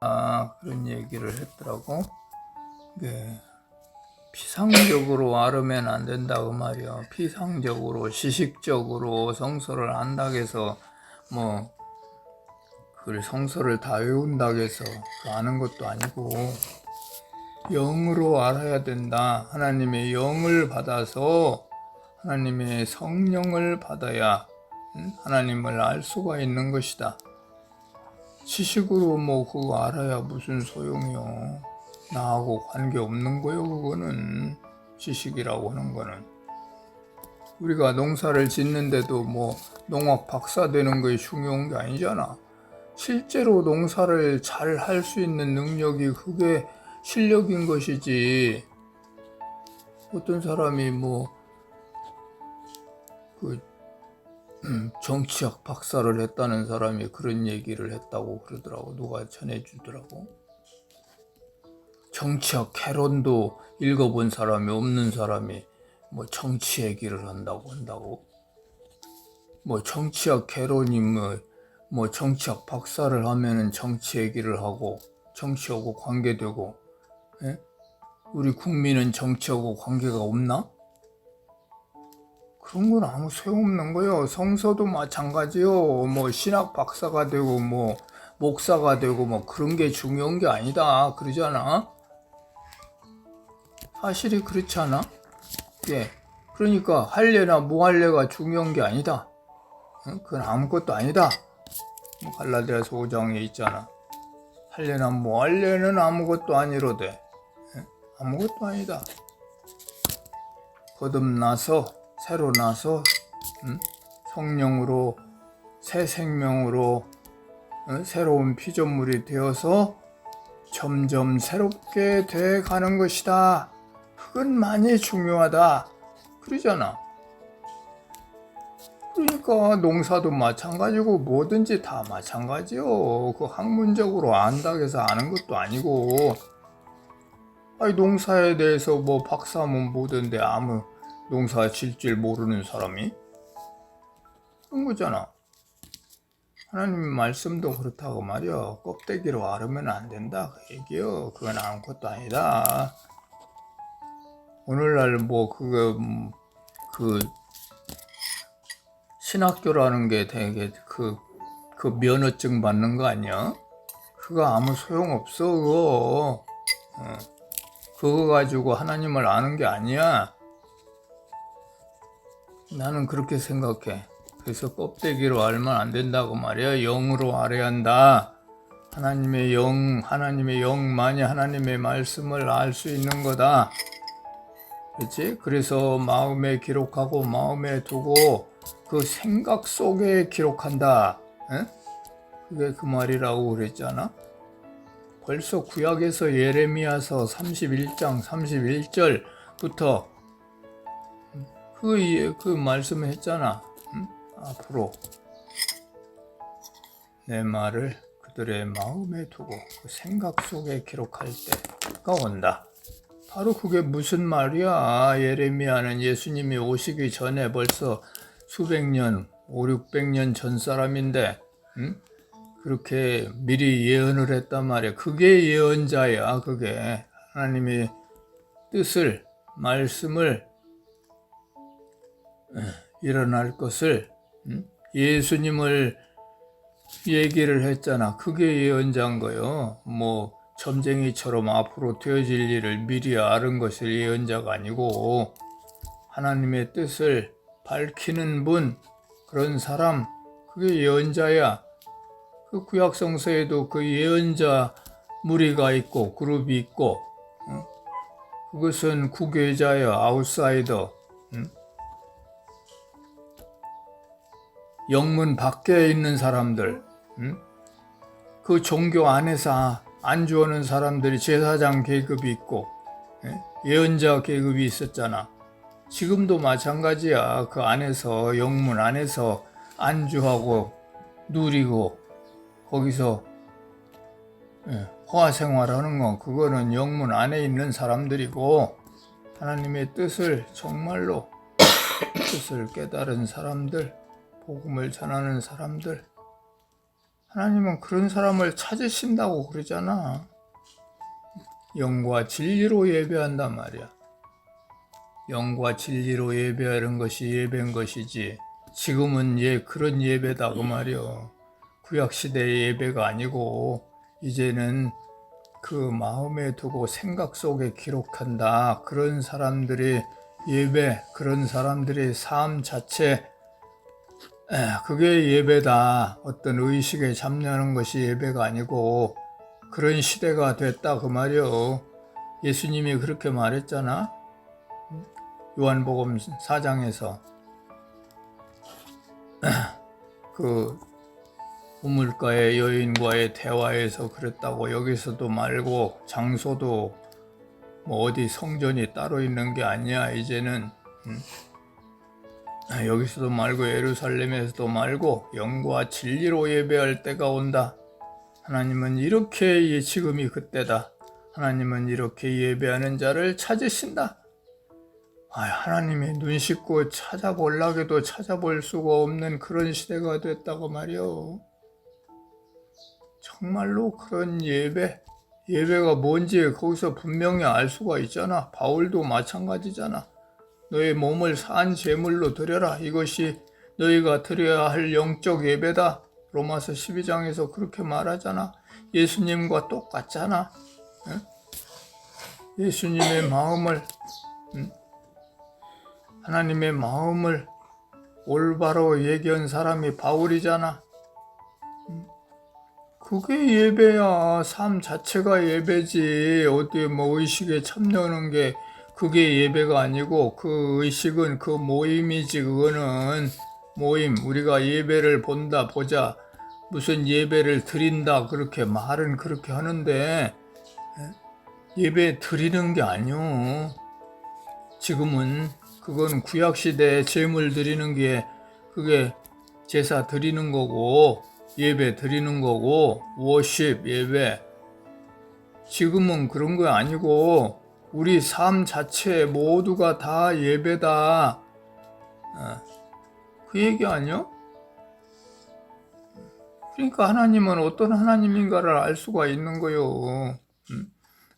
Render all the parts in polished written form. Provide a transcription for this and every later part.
그런 얘기를 했더라고. 피상적으로 앓으면 안 된다고 말이야. 피상적으로, 시식적으로 성서를 안다고 해서 그 성서를 다 외운다고 해서 아는 것도 아니고 영으로 알아야 된다. 하나님의 영을 받아서 하나님의 성령을 받아야 하나님을 알 수가 있는 것이다. 지식으로 그거 알아야 무슨 소용이요. 나하고 관계없는 거요. 그거는 지식이라고 하는 거는. 우리가 농사를 짓는데도 농학 박사 되는 게 중요한 게 아니잖아. 실제로 농사를 잘 할 수 있는 능력이 그게 실력인 것이지. 어떤 사람이 정치학 박사를 했다는 사람이 그런 얘기를 했다고 그러더라고. 누가 전해주더라고. 정치학 개론도 읽어본 사람이 없는 사람이 정치 얘기를 한다고. 정치학 개론이 정치학 박사를 하면은 정치 얘기를 하고 정치하고 관계되고, 예? 우리 국민은 정치하고 관계가 없나? 그런 건 아무 소용없는 거요. 성서도 마찬가지요. 신학 박사가 되고 목사가 되고 그런 게 중요한 게 아니다 그러잖아. 사실이 그렇지 않아? 예. 그러니까 할례나 무할례가 중요한 게 아니다. 그건 아무것도 아니다. 갈라디아서 5장에 있잖아. 할례나 무할례는 아무것도 아니로되. 아무것도 아니다. 거듭나서 새로 나서 성령으로 새 생명으로 새로운 피조물이 되어서 점점 새롭게 돼 가는 것이다. 그건 많이 중요하다. 그러잖아. 그러니까 농사도 마찬가지고 뭐든지 다 마찬가지요. 그 학문적으로 안다고 해서 아는 것도 아니고. 농사에 대해서 박사면 뭐던데 아무 농사 질 줄 모르는 사람이? 그런 거잖아. 하나님 말씀도 그렇다고 말이야. 껍데기로 앓으면 안 된다 그 얘기요. 그건 아무것도 아니다. 오늘날 신학교라는 게 되게 그 면허증 받는 거 아니야? 그거 아무 소용없어 그거. 그거 가지고 하나님을 아는 게 아니야. 나는 그렇게 생각해. 그래서 껍데기로 알면 안 된다고 말이야. 영으로 알아야 한다. 하나님의 영만이 하나님의 말씀을 알 수 있는 거다. 그렇지? 그래서 마음에 기록하고 마음에 두고 그 생각 속에 기록한다. 그게 그 말이라고 그랬잖아. 벌써 구약에서 예레미야서 31장 31절부터 그 말씀을 했잖아. 앞으로 내 말을 그들의 마음에 두고 그 생각 속에 기록할 때가 온다. 바로 그게 무슨 말이야. 예레미야는 예수님이 오시기 전에 벌써 수백 년, 500~600년 전 사람인데 그렇게 미리 예언을 했단 말이야. 그게 예언자야. 그게 하나님의 뜻을, 말씀을 일어날 것을 예수님을 얘기를 했잖아. 그게 예언자인 거요. 점쟁이처럼 앞으로 되어질 일을 미리 아는 것을 예언자가 아니고 하나님의 뜻을 밝히는 분, 그런 사람, 그게 예언자야. 그 구약성서에도 그 예언자 무리가 있고 그룹이 있고 그것은 구계자야. 아웃사이더. 영문 밖에 있는 사람들, 그 종교 안에서 안주하는 사람들이 제사장 계급이 있고 예언자 계급이 있었잖아. 지금도 마찬가지야. 그 안에서 영문 안에서 안주하고 누리고 거기서 화생활하는 건 그거는 영문 안에 있는 사람들이고 하나님의 뜻을 정말로 뜻을 깨달은 사람들, 복음을 전하는 사람들, 하나님은 그런 사람을 찾으신다고 그러잖아. 영과 진리로 예배한단 말이야. 영과 진리로 예배하는 것이 예배인 것이지 지금은 그런 예배다 그 말이요. 구약시대의 예배가 아니고 이제는 그 마음에 두고 생각 속에 기록한다. 그런 사람들의 예배, 그런 사람들의 삶 자체, 그게 예배다. 어떤 의식에 잠자는 것이 예배가 아니고 그런 시대가 됐다 그 말이요. 예수님이 그렇게 말했잖아. 요한복음 4장에서 그 우물가의 여인과의 대화에서 그랬다고. 여기서도 말고 장소도 뭐 어디 성전이 따로 있는 게 아니야 이제는. 여기서도 말고 예루살렘에서도 말고 영과 진리로 예배할 때가 온다. 하나님은 이렇게 지금이 그때다. 하나님은 이렇게 예배하는 자를 찾으신다. 하나님이 눈 씻고 찾아보려고 해도 찾아볼 수가 없는 그런 시대가 됐다고 말이요. 정말로 그런 예배가 뭔지 거기서 분명히 알 수가 있잖아. 바울도 마찬가지잖아. 너의 몸을 산 제물로 드려라. 이것이 너희가 드려야 할 영적 예배다. 로마서 12장에서 그렇게 말하잖아. 예수님과 똑같잖아. 예수님의 마음을, 하나님의 마음을 올바로 얘기한 사람이 바울이잖아. 그게 예배야. 삶 자체가 예배지. 어디 뭐 의식에 참여하는 게 그게 예배가 아니고 그 의식은 그 모임이지. 그거는 모임. 우리가 예배를 보자. 무슨 예배를 드린다. 그렇게 말은 그렇게 하는데 예배 드리는 게 아니요. 지금은 그건 구약시대에 제물 드리는 게 그게 제사 드리는 거고 예배 드리는 거고 워십 예배. 지금은 그런 거 아니고 우리 삶 자체 모두가 다 예배다. 그 얘기 아니야? 그러니까 하나님은 어떤 하나님인가를 알 수가 있는 거요.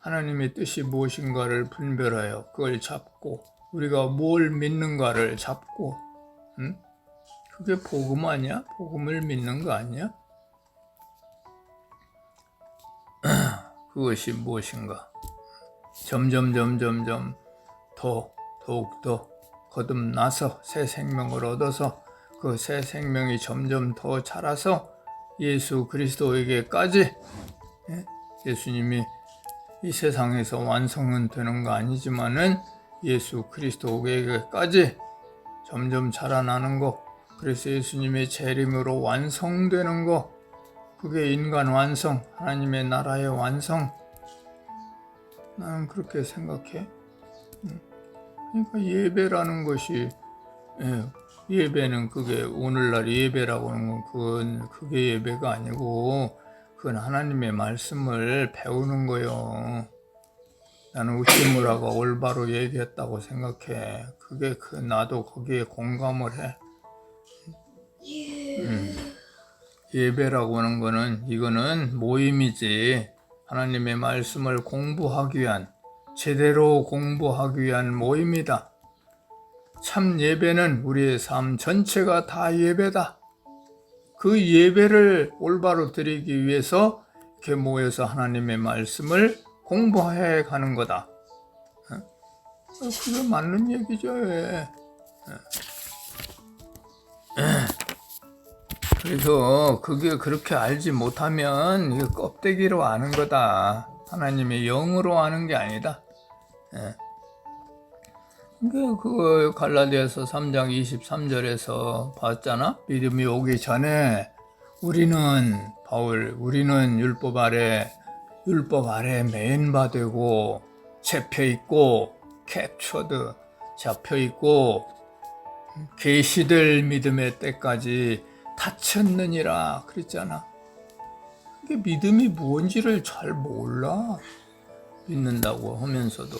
하나님의 뜻이 무엇인가를 분별하여 그걸 잡고 우리가 뭘 믿는가를 잡고 그게 복음 아니야? 복음을 믿는 거 아니야? 그것이 무엇인가? 점점 더욱더 거듭나서 새 생명을 얻어서 그 새 생명이 점점 더 자라서 예수 그리스도에게까지, 예수님이 이 세상에서 완성은 되는 거 아니지만은 예수 그리스도에게까지 점점 자라나는 거, 그래서 예수님의 재림으로 완성되는 거, 그게 인간 완성, 하나님의 나라의 완성. 나는 그렇게 생각해. 그러니까 예배라는 것이, 예배는 그게 오늘날 예배라고 하는 건 그게 예배가 아니고 그건 하나님의 말씀을 배우는 거요. 나는 우시무라가 올바로 얘기했다고 생각해. 그게 나도 거기에 공감을 해. 예배라고 하는 거는 이거는 모임이지. 하나님의 말씀을 공부하기 위한, 제대로 공부하기 위한 모임이다. 참 예배는 우리의 삶 전체가 다 예배다. 그 예배를 올바로 드리기 위해서 이렇게 모여서 하나님의 말씀을 공부해 가는 거다. 그게 맞는 얘기죠. 그래서 그게 그렇게 알지 못하면 이게 껍데기로 아는 거다. 하나님의 영으로 아는 게 아니다. 그 갈라디아서 3장 23절에서 봤잖아. 믿음이 오기 전에 우리는 율법 아래 매인바되고 잡혀있고 캡처드 잡혀있고 계시될 믿음의 때까지 다쳤느니라 그랬잖아. 이게 믿음이 무엇인지를 잘 몰라. 믿는다고 하면서도.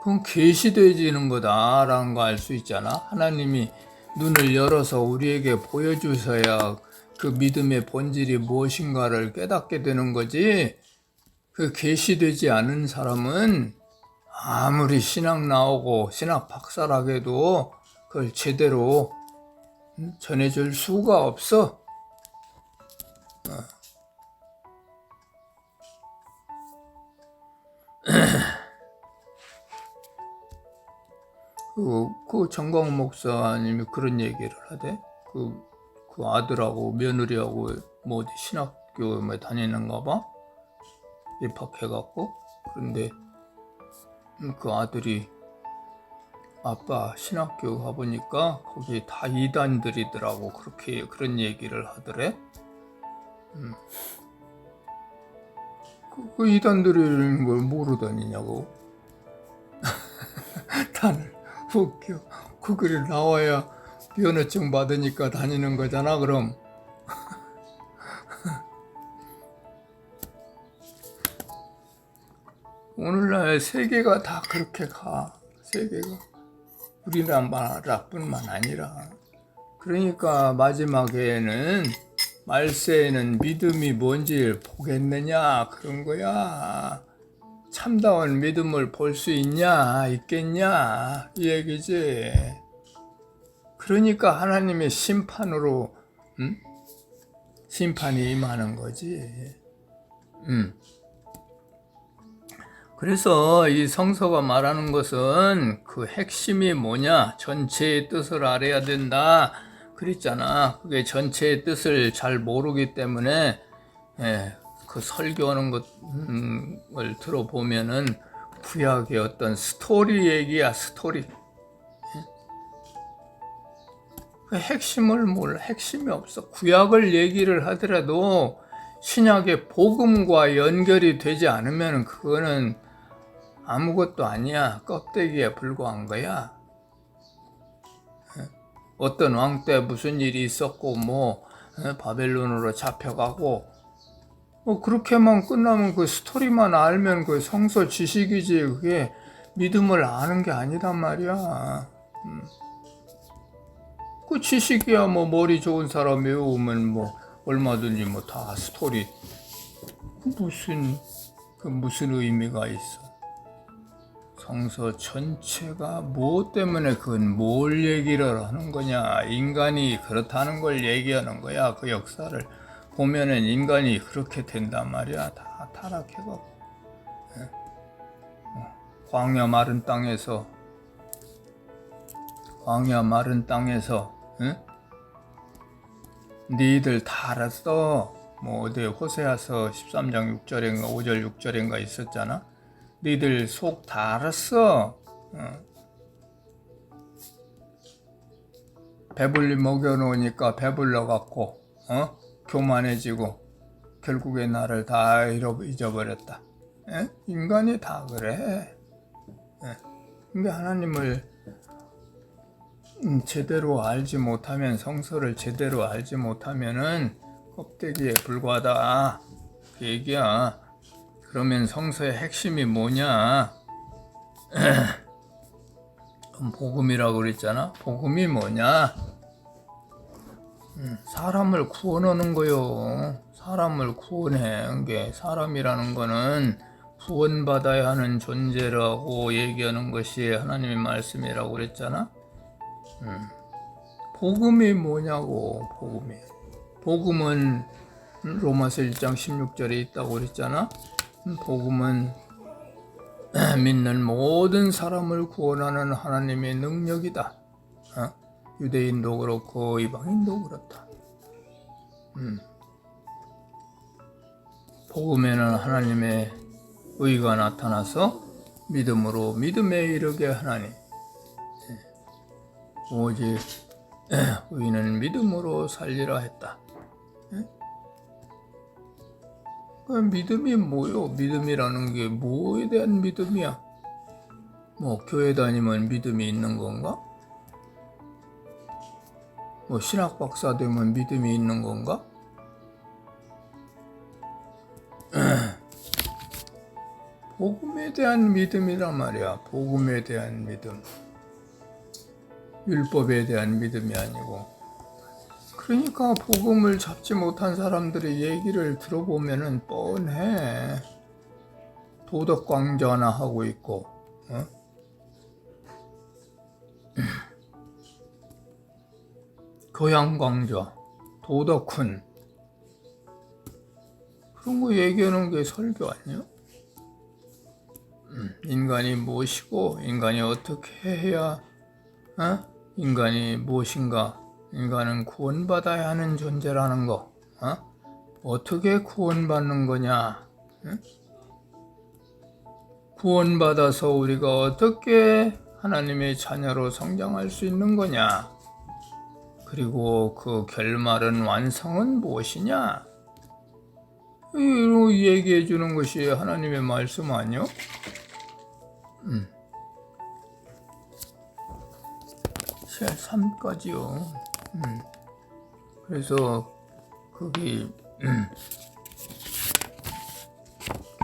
그건 계시되어지는 거다라는 거 알 수 있잖아. 하나님이 눈을 열어서 우리에게 보여주셔야 그 믿음의 본질이 무엇인가를 깨닫게 되는 거지. 그 계시되지 않은 사람은 아무리 신학 나오고 신학 박사라고 그걸 제대로 전해줄 수가 없어. 그 정광훈 목사님이 그런 얘기를 하대. 그 아들하고 며느리하고 뭐 어디 신학교에 다니는가 봐. 입학해갖고. 그런데 그 아들이 아빠 신학교 가보니까 거기 다 이단들이더라고. 그런 얘기를 하더래. 그 이단들이라는 걸 모르다니냐고. 나는 웃겨. 그 글이 나와야 면허증 받으니까 다니는 거잖아. 그럼 오늘날 세계가 다 그렇게 가. 세계가 우리나라뿐만 아니라. 그러니까 마지막에는 말세에는 믿음이 뭔지 보겠느냐 그런 거야. 참다운 믿음을 볼 수 있겠냐 이 얘기지. 그러니까 하나님의 심판으로 심판이 임하는 거지. 그래서 이 성서가 말하는 것은 그 핵심이 뭐냐, 전체의 뜻을 알아야 된다 그랬잖아. 그게 전체의 뜻을 잘 모르기 때문에 그 설교하는 것을 들어보면은 구약의 어떤 스토리 얘기야. 스토리. 그 핵심을 몰라. 핵심이 없어. 구약을 얘기를 하더라도 신약의 복음과 연결이 되지 않으면 그거는 아무것도 아니야. 껍데기에 불과한 거야. 어떤 왕 때 무슨 일이 있었고 바벨론으로 잡혀가고 그렇게만 끝나면 그 스토리만 알면 그 성서 지식이지 그게 믿음을 아는 게 아니란 말이야. 그 지식이야 머리 좋은 사람 외우면 얼마든지 다 스토리. 무슨 의미가 있어? 성서 전체가 무엇 때문에 그건 뭘 얘기를 하는 거냐? 인간이 그렇다는 걸 얘기하는 거야. 그 역사를 보면은 인간이 그렇게 된단 말이야. 다 타락해가고. 광야 마른 땅에서 너희들 다 알았어. 어디 호세아서 13장 6절인가 5절 6절인가 있었잖아. 너희들 속 다 알았어. 배불리 먹여놓으니까 배불러갖고 교만해지고 결국에 나를 다 잊어버렸다. 인간이 다 그래. 그러니까 하나님을 제대로 알지 못하면, 성서를 제대로 알지 못하면은 껍데기에 불과하다 그 얘기야. 그러면 성서의 핵심이 뭐냐? 복음이라고 그랬잖아. 복음이 뭐냐? 사람을 구원하는 거요. 사람을 구원해. 게 사람이라는 거는 구원받아야 하는 존재라고 얘기하는 것이 하나님의 말씀이라고 그랬잖아. 복음이 뭐냐고. 복음은 로마서 1장 16절에 있다고 그랬잖아. 복음은 믿는 모든 사람을 구원하는 하나님의 능력이다. 유대인도 그렇고 이방인도 그렇다. 복음에는 하나님의 의가 나타나서 믿음으로 믿음에 이르게 하나니 오직 의인은 믿음으로 살리라 했다. 믿음이 뭐요? 믿음이라는 게 뭐에 대한 믿음이야? 교회 다니면 믿음이 있는 건가? 신학 박사 되면 믿음이 있는 건가? 복음에 대한 믿음이란 말이야. 복음에 대한 믿음. 율법에 대한 믿음이 아니고. 그러니까 복음을 잡지 못한 사람들의 얘기를 들어보면은 뻔해. 도덕 강조나 하고 있고, 교양 강조, 도덕훈 그런 거 얘기하는 게 설교 아니야? 인간이 무엇이고 인간이 어떻게 해야 인간이 무엇인가? 인간은 구원받아야 하는 존재라는 거. 어떻게 구원받는 거냐? 구원받아서 우리가 어떻게 하나님의 자녀로 성장할 수 있는 거냐? 그리고 그 결말은 완성은 무엇이냐? 이로 얘기해 주는 것이 하나님의 말씀 아니요? 3까지요. 그래서 거기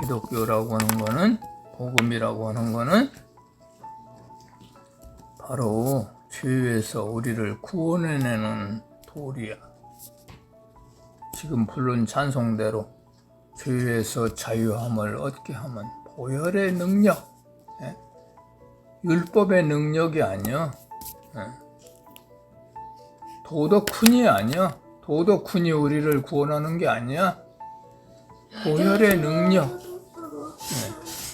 기독교라고 하는 거는, 복음이라고 하는 거는 바로 죄에서 우리를 구원해내는 도리야. 지금 부른 찬송대로 죄에서 자유함을 얻게 하면 보혈의 능력, 율법의 능력이 아니야. 도덕훈이 아니야. 도덕훈이 우리를 구원하는 게 아니야. 보혈의 능력,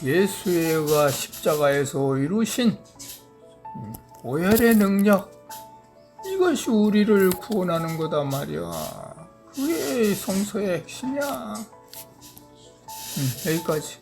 예수가 십자가에서 이루신 보혈의 능력, 이것이 우리를 구원하는 거다 말이야. 그게 성서의 핵심이야. 여기까지.